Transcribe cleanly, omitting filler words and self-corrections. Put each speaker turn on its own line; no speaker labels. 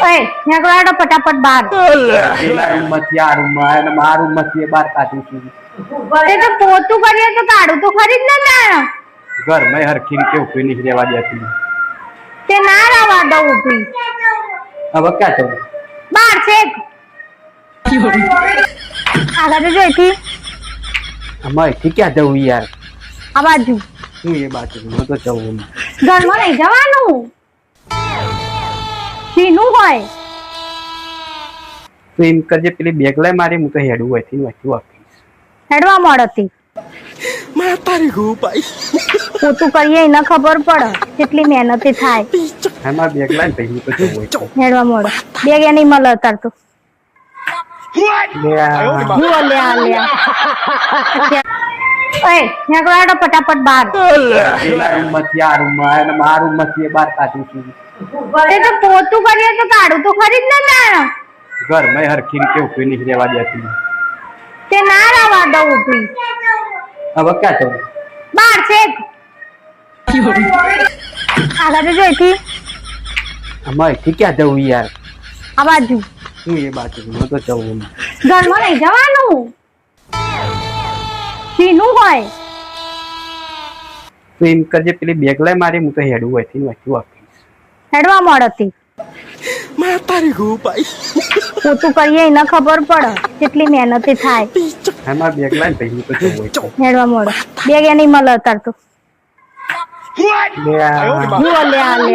ઓય નીકળો ફટાફટ બહાર
પેલા રૂમમાંથી આ રૂમમાં અને આ રૂમમાંથી બહાર કાઢું છું.
તે તો પોતું કરીએ તો કાઢું તો ખરી જ ને
ઘરમાં હરખી રીતે ઉભી નહીં રહેવા દેતી.
તે ના રહેવા દઉં ઊભી
હવે ક્યાં જવું?
બહાર છેક આગળ તો જોઈતી
અમારે અહીંથી ક્યાં જવું યાર?
આ બાજુ
શું એ બાજુ? હું તો જવું નહીં.
ઘરમાં નહીં જવાનું શીનું હોય
તો એમ કરજે પેલી બેગ લાય મારી, હું તો હેડું હોયથી વાંચું આપીશ.
હેડવા મળતી પોતું કરીએ એને ખબર પડે કેટલી મહેનતી થાય.
હા મારી બેગ લાય પછી હું તો જવું હોય.
હેડવા મળે બેગ એ નહીં મળે અત્યારે તો જુઓ લે આ લે ઓય નીકળો ફટાફટ બહાર
પેલા રૂમમાંથી આ રૂમમાં અને આ રૂમમાંથી બહાર કાઢું છું.
તે તો પોતું કરીએ તો કાઢું તો ખરી જ ને
ઘરમાં હરખી રીતે ઉભી નહીં રહેવા દેતી.
તે ના રહેવા દઉં ઊભી
હવે ક્યાં જવું?
બહાર છેક આગળ તો જોઈતી
અમારે અહીંથી ક્યાં જવું યાર?
આ બાજુ
શું એ બાજુ? હું તો જવું નહીં.
ઘરમાં નહીં જવાનું શીનું હોય
તો એમ કરજે પેલી બેગ લાય મારી, હું તો હેડું હોયથી વાંચું આપીશ.
હેડવા મળતી પોતું કરીએ એને ખબર પડે કેટલી મહેનતી થાય.
હા મારી બેગ લાય પછી હું તો જવું હોય.
હેડવા મળે બેગ એ નહીં મળે અત્યારે તો જુઓ લે આ લે